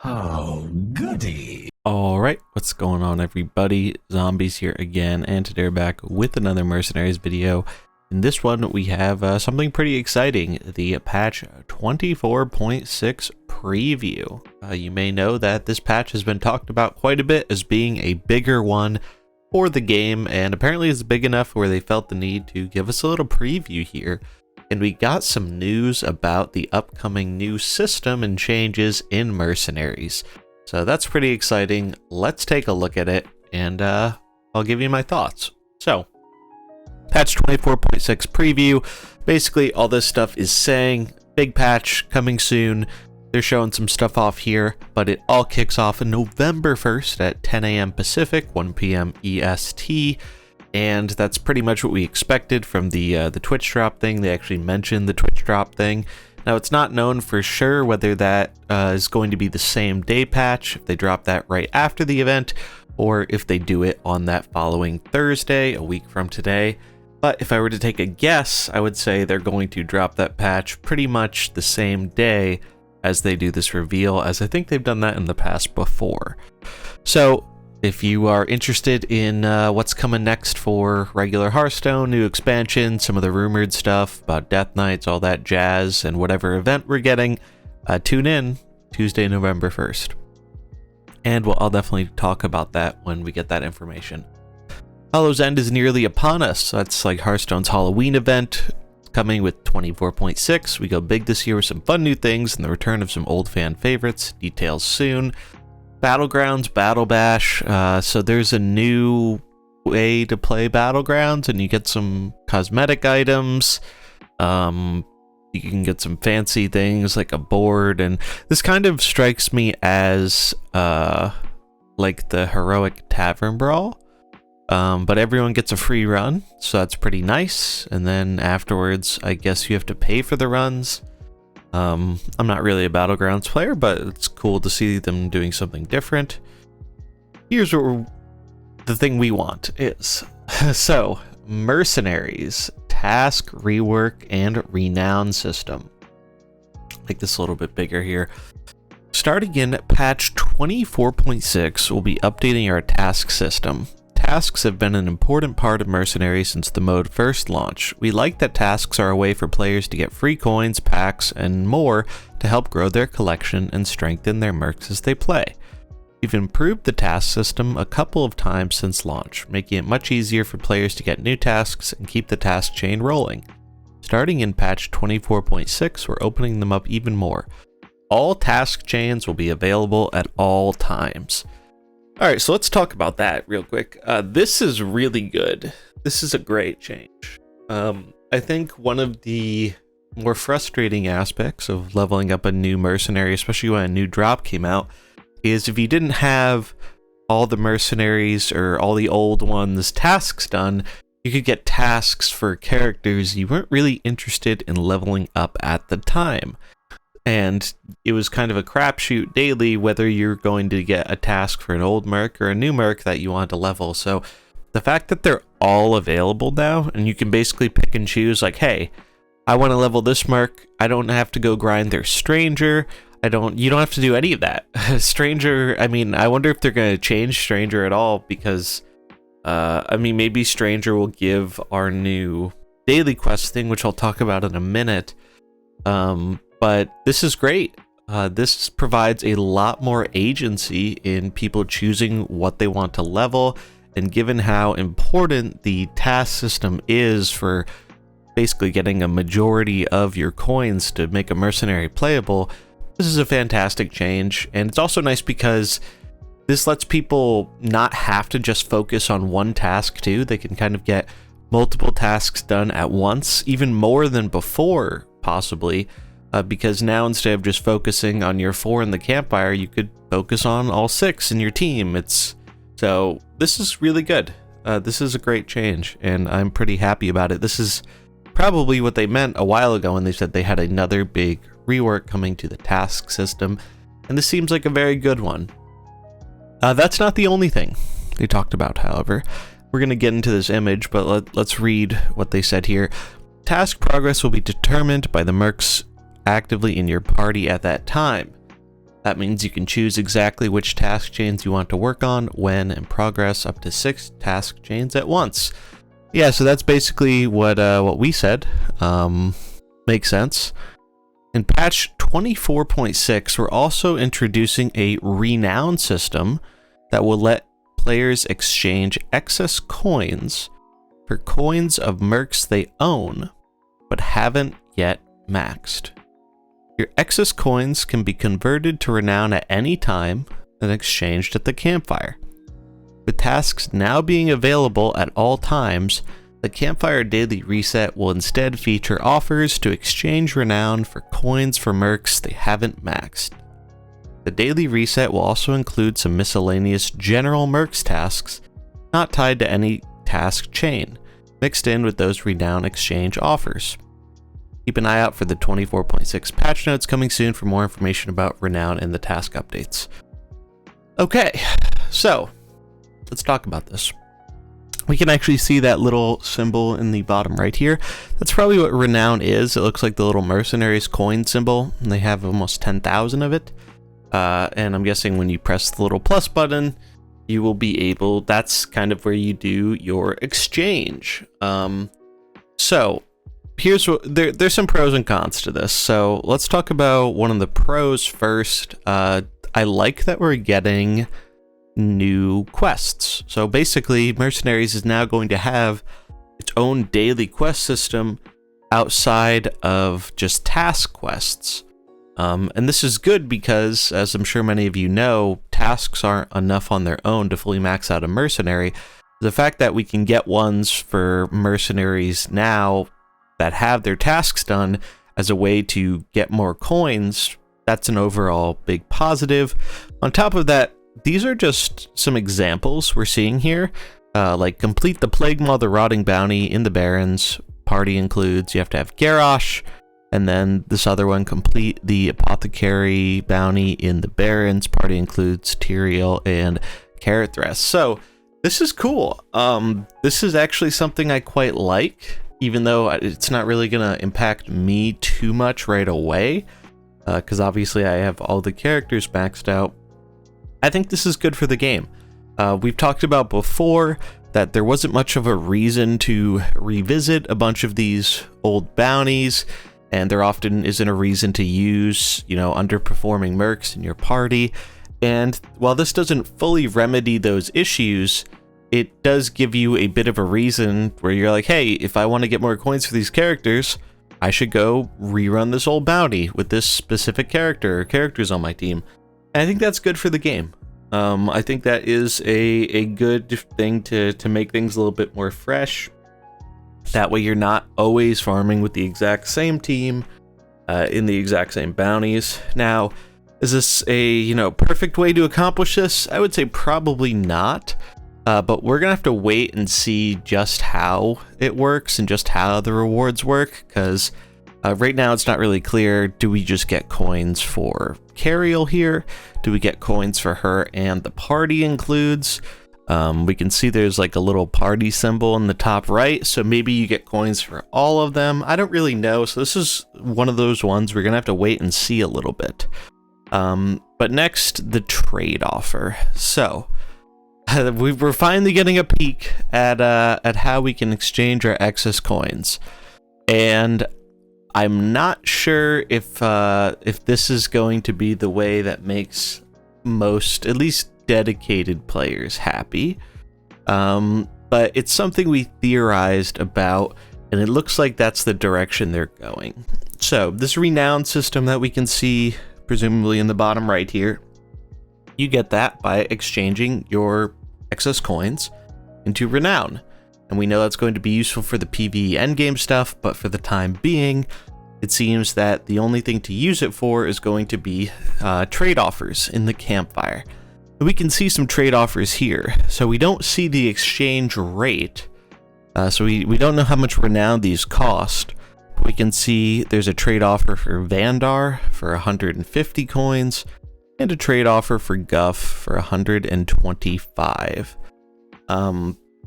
Oh, goody. Alright, what's going on everybody? Zombies here again, and today we're back with another Mercenaries video. In this one we have something pretty exciting, the patch 24.6 preview. You may know that this patch has been talked about quite a bit as being a bigger one for the game, and apparently it's big enough where they felt the need to give us a little preview here. And we got some news about the upcoming new system and changes in Mercenaries. So that's pretty exciting. Let's take a look at it, and I'll give you my thoughts. So, patch 24.6 preview. Basically, all this stuff is saying, big patch coming soon. They're showing some stuff off here, but it all kicks off on November 1st at 10 a.m. Pacific, 1 p.m. EST. And that's pretty much what we expected from the Twitch drop thing. They actually mentioned the Twitch drop thing. Now, it's not known for sure whether that is going to be the same day patch, if they drop that right after the event, or if they do it on that following Thursday, a week from today. But if I were to take a guess, I would say they're going to drop that patch pretty much the same day as they do this reveal, as I think they've done that in the past before. So, if you are interested in what's coming next for regular Hearthstone, new expansion, some of the rumored stuff about Death Knights, all that jazz, and whatever event we're getting, tune in Tuesday, November 1st. And I'll definitely talk about that when we get that information. Hallow's End is nearly upon us. That's like Hearthstone's Halloween event, coming with 24.6. We go big this year with some fun new things and the return of some old fan favorites. Details soon. Battlegrounds, Battle Bash, so there's a new way to play Battlegrounds, and you get some cosmetic items, you can get some fancy things like a board, and this kind of strikes me as like the Heroic Tavern Brawl, but everyone gets a free run, so that's pretty nice, and then afterwards I guess you have to pay for the runs. I'm not really a Battlegrounds player, but it's cool to see them doing something different. Here's what the thing we want is. So, Mercenaries, task, rework, and renown system. Make this a little bit bigger here. Starting in patch 24.6, we'll be updating our task system. Tasks have been an important part of Mercenaries since the mode first launched. We like that tasks are a way for players to get free coins, packs, and more to help grow their collection and strengthen their mercs as they play. We've improved the task system a couple of times since launch, making it much easier for players to get new tasks and keep the task chain rolling. Starting in patch 24.6, we're opening them up even more. All task chains will be available at all times. Alright, so let's talk about that real quick. This is really good. This is a great change. I think one of the more frustrating aspects of leveling up a new mercenary, especially when a new drop came out, is if you didn't have all the mercenaries or all the old ones tasks done, you could get tasks for characters you weren't really interested in leveling up at the time. And it was kind of a crapshoot daily whether you're going to get a task for an old merc or a new merc that you want to level. So the fact that they're all available now, and you can basically pick and choose, like, hey, I want to level this merc. I don't have to go grind their stranger. You don't have to do any of that. Stranger, I mean, I wonder if they're going to change stranger at all, because I mean, maybe stranger will give our new daily quest thing, which I'll talk about in a minute. But this is great. This provides a lot more agency in people choosing what they want to level, and given how important the task system is for basically getting a majority of your coins to make a mercenary playable, this is a fantastic change. And it's also nice because this lets people not have to just focus on one task too. They can kind of get multiple tasks done at once, even more than before, possibly. Because now, instead of just focusing on your 4 in the campfire, you could focus on all 6 in your team. So this is really good. This is a great change, and I'm pretty happy about it. This is probably what they meant a while ago when they said they had another big rework coming to the task system, and this seems like a very good one. That's not the only thing they talked about, however. We're going to get into this image, but let's read what they said here. Task progress will be determined by the mercs actively in your party at that time. That means you can choose exactly which task chains you want to work on, when, and progress up to 6 task chains at once. Yeah, so that's basically what we said. Makes sense. In patch 24.6, we're also introducing a renown system that will let players exchange excess coins for coins of mercs they own, but haven't yet maxed. Your excess coins can be converted to renown at any time and exchanged at the campfire. With tasks now being available at all times, the campfire daily reset will instead feature offers to exchange renown for coins for mercs they haven't maxed. The daily reset will also include some miscellaneous general mercs tasks not tied to any task chain, mixed in with those renown exchange offers. Keep an eye out for the 24.6 patch notes coming soon for more information about renown and the task updates. Okay, so let's talk about this. We can actually see that little symbol in the bottom right here. That's probably what renown is. It looks like the little Mercenaries coin symbol, and they have almost 10,000 of it. And I'm guessing when you press the little plus button, you will be able, that's kind of where you do your exchange. So here's what, there's some pros and cons to this. So let's talk about one of the pros first. I like that we're getting new quests. So basically, Mercenaries is now going to have its own daily quest system outside of just task quests. And this is good because, as I'm sure many of you know, tasks aren't enough on their own to fully max out a mercenary. The fact that we can get ones for mercenaries now that have their tasks done as a way to get more coins, that's an overall big positive. On top of that, these are just some examples we're seeing here, like complete the Plague Maw the Rotting Bounty in the Barrens. Party includes, you have to have Garrosh, and then this other one, complete the Apothecary Bounty in the Barrens. Party includes Tyrael and Carathress. So this is cool. This is actually something I quite like, even though it's not really going to impact me too much right away, because obviously I have all the characters maxed out. I think this is good for the game. We've talked about before that there wasn't much of a reason to revisit a bunch of these old bounties, and there often isn't a reason to use, underperforming mercs in your party. And while this doesn't fully remedy those issues, it does give you a bit of a reason where you're like, hey, if I want to get more coins for these characters, I should go rerun this old bounty with this specific character or characters on my team. And I think that's good for the game. I think that is a good thing to make things a little bit more fresh. That way you're not always farming with the exact same team in the exact same bounties. Now, is this a perfect way to accomplish this? I would say probably not. But we're gonna have to wait and see just how it works and just how the rewards work, because right now it's not really clear. Do we just get coins for Cariel here? Do we get coins for her and the party includes? We can see there's like a little party symbol in the top right, so maybe you get coins for all of them. I don't really know, so this is one of those ones we're gonna have to wait and see a little bit. But next, the trade offer. So we're finally getting a peek at how we can exchange our excess coins, and I'm not sure if this is going to be the way that makes most, at least dedicated players, happy. But it's something we theorized about, and it looks like that's the direction they're going. So this renown system that we can see presumably in the bottom right here, you get that by exchanging your excess coins into renown. And we know that's going to be useful for the PvE endgame stuff, but for the time being, it seems that the only thing to use it for is going to be trade offers in the campfire. We can see some trade offers here. So we don't see the exchange rate, so we don't know how much renown these cost. We can see there's a trade offer for Vandar for 150 coins, and a trade offer for Guff for 125.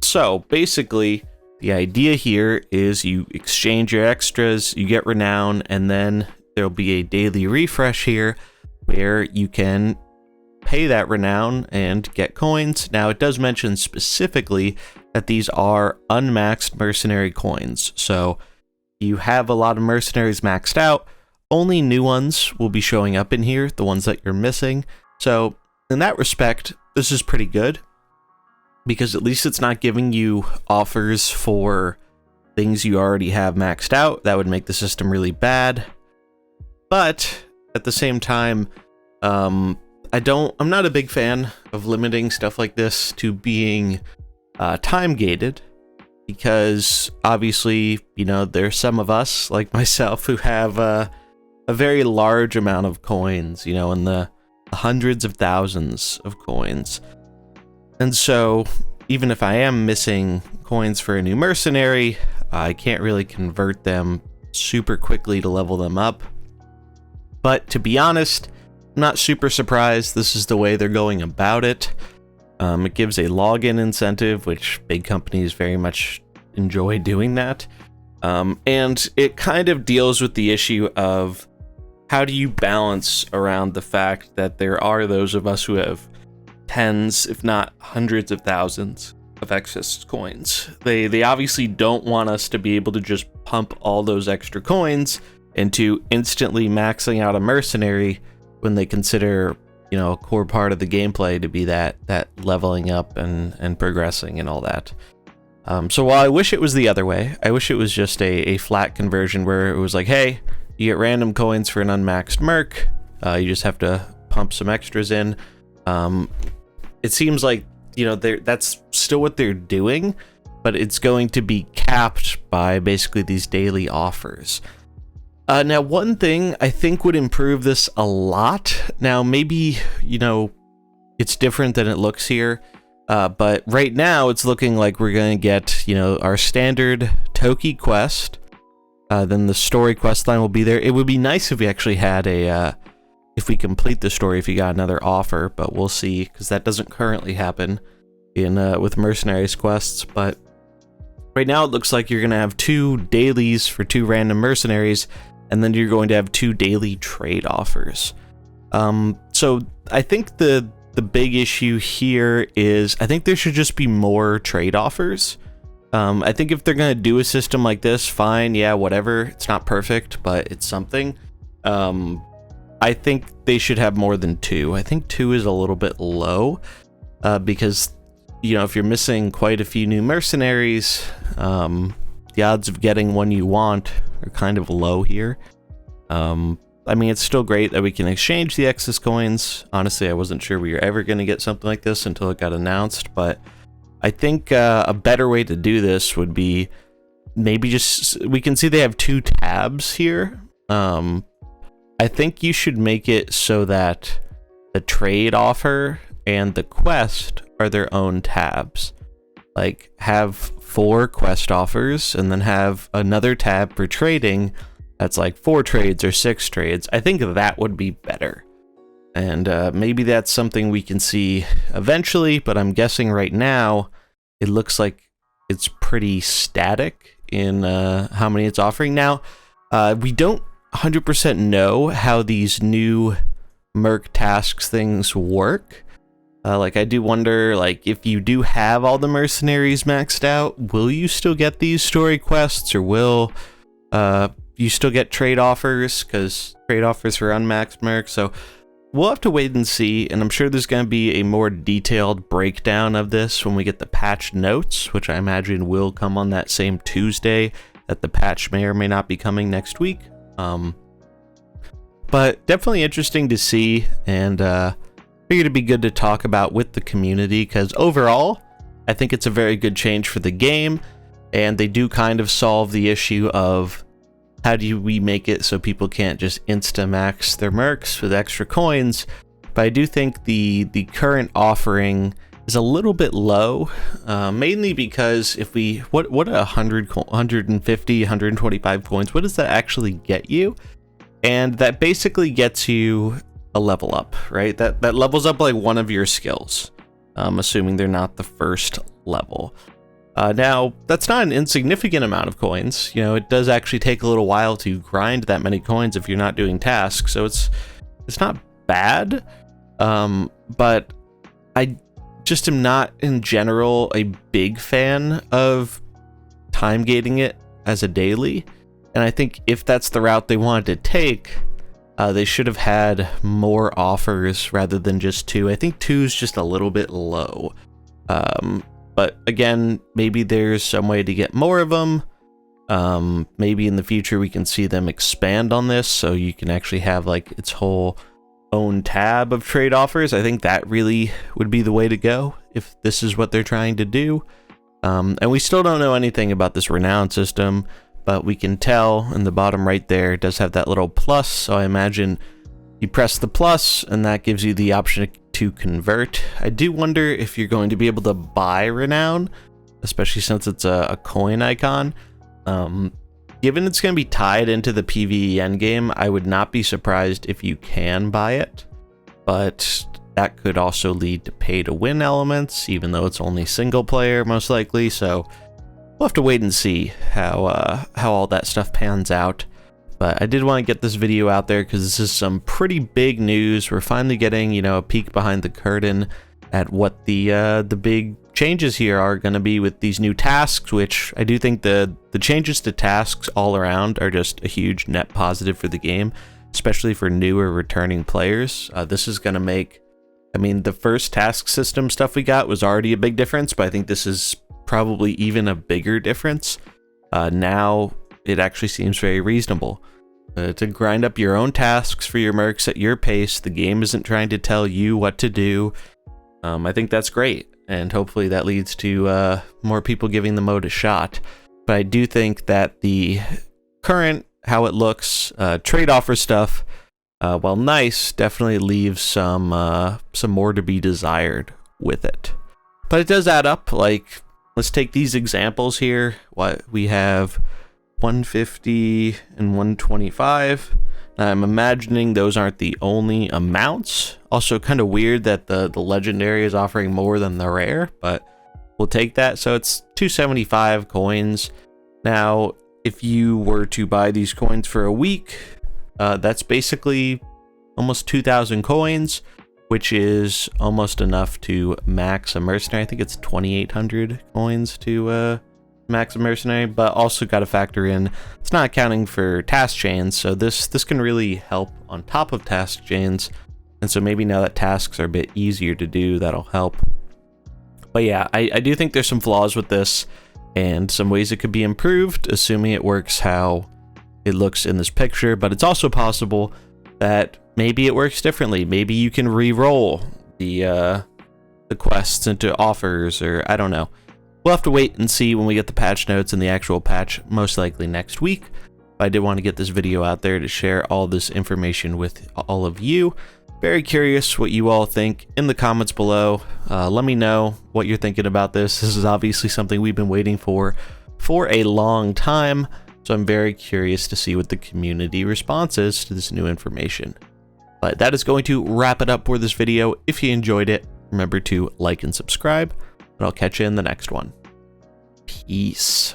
So basically, the idea here is you exchange your extras, you get renown, and then there'll be a daily refresh here where you can pay that renown and get coins. Now, it does mention specifically that these are unmaxed mercenary coins. So you have a lot of mercenaries maxed out. Only new ones will be showing up in here, the ones that you're missing. So in that respect, this is pretty good, because at least it's not giving you offers for things you already have maxed out. That would make the system really bad. But at the same time, I'm not a big fan of limiting stuff like this to being time gated, because obviously, you know, there's some of us like myself who have a very large amount of coins, you know, in the hundreds of thousands of coins. And so even if I am missing coins for a new mercenary, I can't really convert them super quickly to level them up. But to be honest, I'm not super surprised this is the way they're going about it. It gives a login incentive, which big companies very much enjoy doing that. And it kind of deals with the issue of how do you balance around the fact that there are those of us who have tens, if not hundreds of thousands of excess coins. They obviously don't want us to be able to just pump all those extra coins into instantly maxing out a mercenary when they consider, you know, a core part of the gameplay to be that leveling up and progressing and all that. So while I wish it was the other way, I wish it was just a flat conversion where it was like, hey, you get random coins for an unmaxed merc, you just have to pump some extras in. It seems like, you know, that's still what they're doing, but it's going to be capped by basically these daily offers. Now, one thing I think would improve this a lot, now maybe, you know, it's different than it looks here, but right now it's looking like we're going to get, you know, our standard Toki quest, then the story quest line will be there. It would be nice if we actually had if we complete the story, if you got another offer, but we'll see, because that doesn't currently happen in with Mercenaries quests. But right now it looks like you're going to have 2 dailies for 2 random mercenaries, and then you're going to have 2 daily trade offers. So I think the big issue here is I think there should just be more trade offers. I think if they're going to do a system like this, fine, yeah, whatever. It's not perfect, but it's something. I think they should have more than 2. I think 2 is a little bit low, because, you know, if you're missing quite a few new mercenaries, the odds of getting one you want are kind of low here. I mean, it's still great that we can exchange the excess coins. Honestly, I wasn't sure we were ever going to get something like this until it got announced, but I think a better way to do this would be maybe just, we can see they have 2 tabs here. I think you should make it so that the trade offer and the quest are their own tabs. Like, have 4 quest offers and then have another tab for trading that's like 4 trades or 6 trades. I think that would be better. And maybe that's something we can see eventually, but I'm guessing right now it looks like it's pretty static in how many it's offering. Now, we don't 100% know how these new merc tasks things work. Like, I do wonder, like, if you do have all the mercenaries maxed out, will you still get these story quests, or will you still get trade offers? Because trade offers for unmaxed mercs. So we'll have to wait and see, and I'm sure there's going to be a more detailed breakdown of this when we get the patch notes, which I imagine will come on that same Tuesday that the patch may or may not be coming next week. But definitely interesting to see, and figured it'd be good to talk about with the community, because overall, I think it's a very good change for the game, and they do kind of solve the issue of how do we make it so people can't just insta-max their mercs with extra coins. But I do think the current offering is a little bit low, mainly because if we, what 100, 150, 125 coins, what does that actually get you? And that basically gets you a level up, right? That levels up like one of your skills, assuming they're not the first level. Now, that's not an insignificant amount of coins. You know, it does actually take a little while to grind that many coins if you're not doing tasks, so it's not bad, but I just am not in general a big fan of time gating it as a daily, and I think if that's the route they wanted to take, they should have had more offers rather than just 2. I think 2 is just a little bit low, but again, maybe there's some way to get more of them. Maybe in the future we can see them expand on this so you can actually have like its whole own tab of trade offers. I think that really would be the way to go if this is what they're trying to do. And we still don't know anything about this renown system, but we can tell in the bottom right there it does have that little plus, so I imagine you press the plus and that gives you the option to convert. I do wonder if you're going to be able to buy renown, especially since it's a coin icon. Given it's going to be tied into the PvE endgame, I would not be surprised if you can buy it, but that could also lead to pay to win elements, even though it's only single player most likely, so we'll have to wait and see how all that stuff pans out. But I did want to get this video out there because this is some pretty big news. We're finally getting, you know, a peek behind the curtain at what the big changes here are going to be with these new tasks, which I do think the changes to tasks all around are just a huge net positive for the game, especially for newer returning players. This is going to make, I mean, the first task system stuff we got was already a big difference, but I think this is probably even a bigger difference. Now it actually seems very reasonable to grind up your own tasks for your mercs at your pace. The game isn't trying to tell you what to do. I think that's great, and hopefully that leads to more people giving the mode a shot. But I do think that the current, how it looks, trade offer stuff, while nice, definitely leaves some more to be desired with it. But it does add up. Like, let's take these examples here. What we have 150 and 125. Now, I'm imagining those aren't the only amounts. Also kind of weird that the legendary is offering more than the rare, but we'll take that. So it's 275 coins. Now, if you were to buy these coins for a week, that's basically almost 2,000 coins, which is almost enough to max a mercenary. I think it's 2,800 coins to max a mercenary, but also got to factor in it's not accounting for task chains, so this can really help on top of task chains. And so maybe now that tasks are a bit easier to do, that'll help. But yeah, I do think there's some flaws with this and some ways it could be improved, assuming it works how it looks in this picture. But it's also possible that maybe it works differently. Maybe you can re-roll the quests into offers, or I don't know. We'll have to wait and see when we get the patch notes and the actual patch, most likely next week. But I did want to get this video out there to share all this information with all of you. Very curious what you all think in the comments below. Let me know what you're thinking about this. This is obviously something we've been waiting for a long time, so I'm very curious to see what the community response is to this new information. But that is going to wrap it up for this video. If you enjoyed it, remember to like and subscribe, and I'll catch you in the next one. Peace.